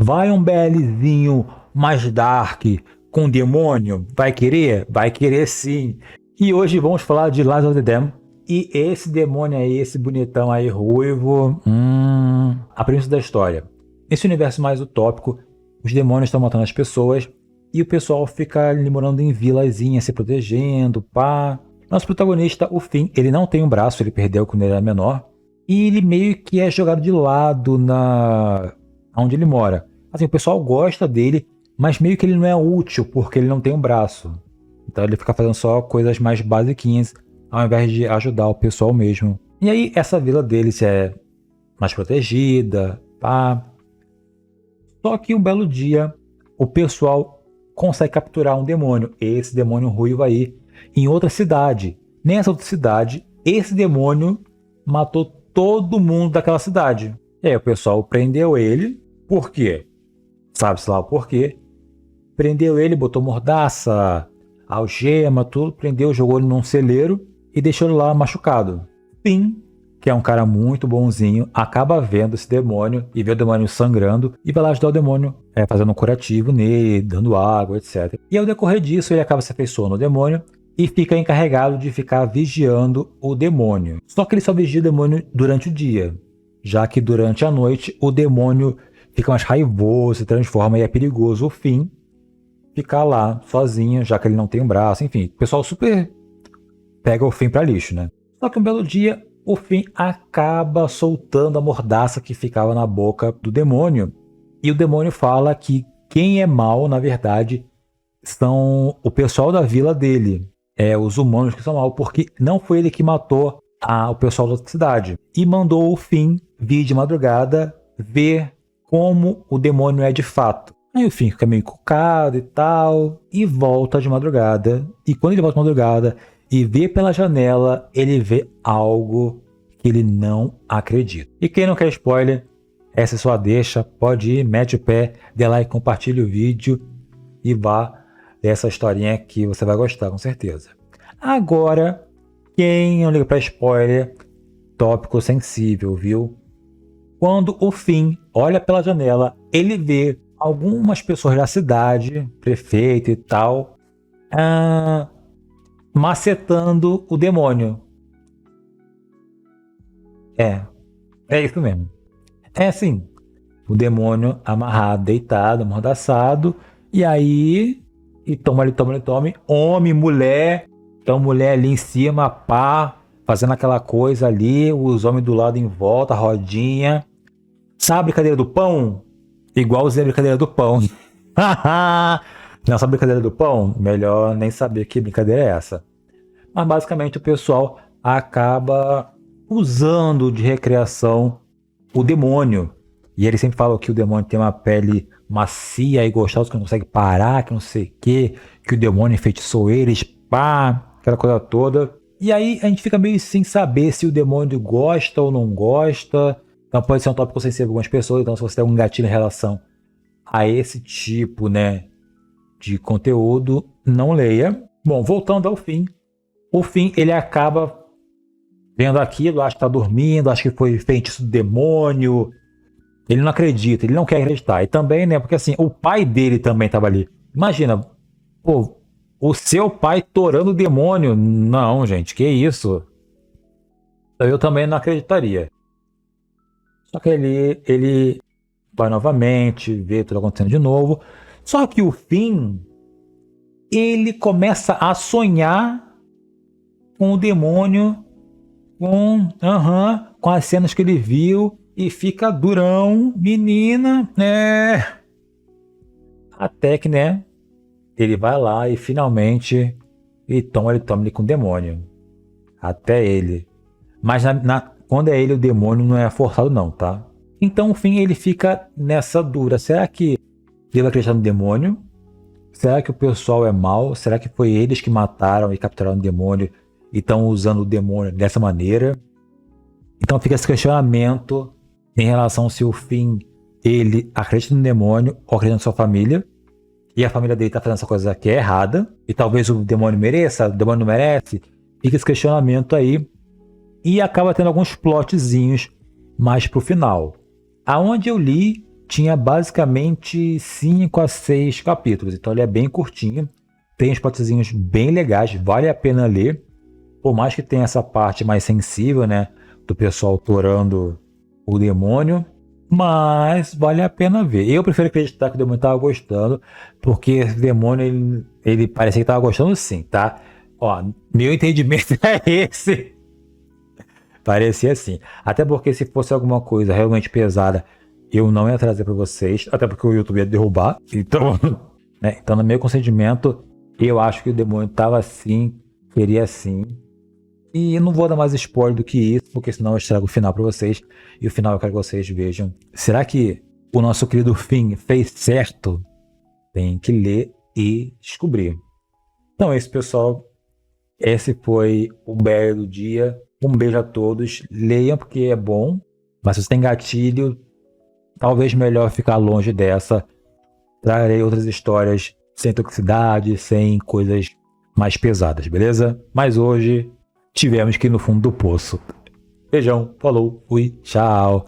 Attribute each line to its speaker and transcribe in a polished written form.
Speaker 1: Vai um BLzinho mais dark com demônio? Vai querer? Vai querer sim. E hoje vamos falar de Lies of the Damned. E esse demônio aí, esse bonitão aí ruivo, a premissa da história. Nesse universo mais utópico, os demônios estão matando as pessoas e o pessoal fica ali morando em vilazinha, se protegendo, pá. Nosso protagonista, o Finn, ele não tem um braço, ele perdeu quando ele era menor. E ele meio que é jogado de lado onde ele mora. Assim, o pessoal gosta dele, mas meio que ele não é útil porque ele não tem um braço. Então ele fica fazendo só coisas mais basiquinhas ao invés de ajudar o pessoal mesmo. E aí essa vila deles é mais protegida, pá. Só que um belo dia o pessoal consegue capturar um demônio, esse demônio ruivo aí, em outra cidade. Nessa outra cidade, esse demônio matou todo mundo daquela cidade. E aí o pessoal prendeu ele. Por quê? Sabe-se lá o porquê. Prendeu ele, botou mordaça, algema, tudo. Prendeu, jogou ele num celeiro e deixou ele lá machucado. Finn, que é um cara muito bonzinho, acaba vendo esse demônio e vê o demônio sangrando e vai lá ajudar o demônio, fazendo um curativo nele, dando água, etc. E ao decorrer disso, ele acaba se afeiçoando ao demônio e fica encarregado de ficar vigiando o demônio. Só que ele só vigia o demônio durante o dia, já que durante a noite o demônio fica mais raivoso, se transforma e é perigoso o Finn ficar lá sozinho, já que ele não tem um braço, enfim. O pessoal super pega o Finn pra lixo, né? Só que um belo dia o Finn acaba soltando a mordaça que ficava na boca do demônio. E o demônio fala que quem é mal, na verdade, são o pessoal da vila dele. Os humanos que são mal, porque não foi ele que matou o pessoal da outra cidade. E mandou o Finn vir de madrugada ver como o demônio é de fato. Aí o Finn fica meio encucado e tal, e volta de madrugada. E quando ele volta de madrugada e vê pela janela, ele vê algo que ele não acredita. E quem não quer spoiler, essa é sua deixa, pode ir, mete o pé, dê like, compartilhe o vídeo e vá essa historinha que você vai gostar, com certeza. Agora, quem não liga para spoiler, tópico sensível, viu? Quando o Finn olha pela janela, ele vê algumas pessoas da cidade, prefeito e tal, macetando o demônio. É isso mesmo. É assim, o demônio amarrado, deitado, amordaçado, e aí, e toma, homem, mulher, então mulher ali em cima, pá, fazendo aquela coisa ali, os homens do lado em volta, rodinha. Sabe a brincadeira do pão? Igualzinho a brincadeira do pão. Não sabe a brincadeira do pão? Melhor nem saber que brincadeira é essa. Mas basicamente o pessoal acaba usando de recreação o demônio. E ele sempre fala que o demônio tem uma pele macia e gostosa, que não consegue parar, que não sei o que o demônio enfeitiçou eles, pá, aquela coisa toda. E aí a gente fica meio sem saber se o demônio gosta ou não gosta. Então pode ser um tópico sensível para algumas pessoas, então se você tem algum gatilho em relação a esse tipo, né, de conteúdo, não leia. Bom, voltando ao Finn. O Finn, ele acaba vendo aquilo, acha que tá dormindo, acha que foi feitiço do demônio. Ele não acredita, ele não quer acreditar. E também, né, porque assim, o pai dele também tava ali. Imagina, pô, o seu pai torando o demônio. Não, gente, que isso? Eu também não acreditaria. Só que ele vai novamente, vê tudo acontecendo de novo. Só que o Finn, ele começa a sonhar com o demônio, com as cenas que ele viu, e fica durão, menina, até que, né, ele vai lá e finalmente ele toma ele com o demônio. Até ele. Mas quando é ele, o demônio não é forçado não, tá? Então, enfim, ele fica nessa dura. Será que ele vai acreditar no demônio? Será que o pessoal é mau? Será que foi eles que mataram e capturaram o demônio e estão usando o demônio dessa maneira? Então fica esse questionamento em relação se o Finn, ele acredita no demônio ou acredita na sua família. E a família dele tá fazendo essa coisa que é errada. E talvez o demônio mereça, o demônio não merece. Fica esse questionamento aí. E acaba tendo alguns plotzinhos mais pro final. Aonde eu li, tinha basicamente 5 a 6 capítulos, então ele é bem curtinho, tem uns plotzinhos bem legais, vale a pena ler, por mais que tenha essa parte mais sensível, né, do pessoal torando o demônio, mas vale a pena ver. Eu prefiro acreditar que o demônio estava gostando, porque esse demônio, ele parecia que estava gostando sim, tá? Ó, meu entendimento é esse. Parecia assim. Até porque se fosse alguma coisa realmente pesada, eu não ia trazer para vocês, até porque o YouTube ia derrubar. Então, né? Então, no meu consentimento, eu acho que o demônio tava assim, queria assim. E eu não vou dar mais spoiler do que isso, porque senão eu estrago o final para vocês. E o final eu quero que vocês vejam. Será que o nosso querido Finn fez certo? Tem que ler e descobrir. Então é isso, pessoal. Esse foi o BR do dia. Um beijo a todos. Leiam porque é bom. Mas se você tem gatilho, talvez melhor ficar longe dessa. Trarei outras histórias sem toxicidade, sem coisas mais pesadas, beleza? Mas hoje tivemos que ir no fundo do poço. Beijão, falou, fui, tchau.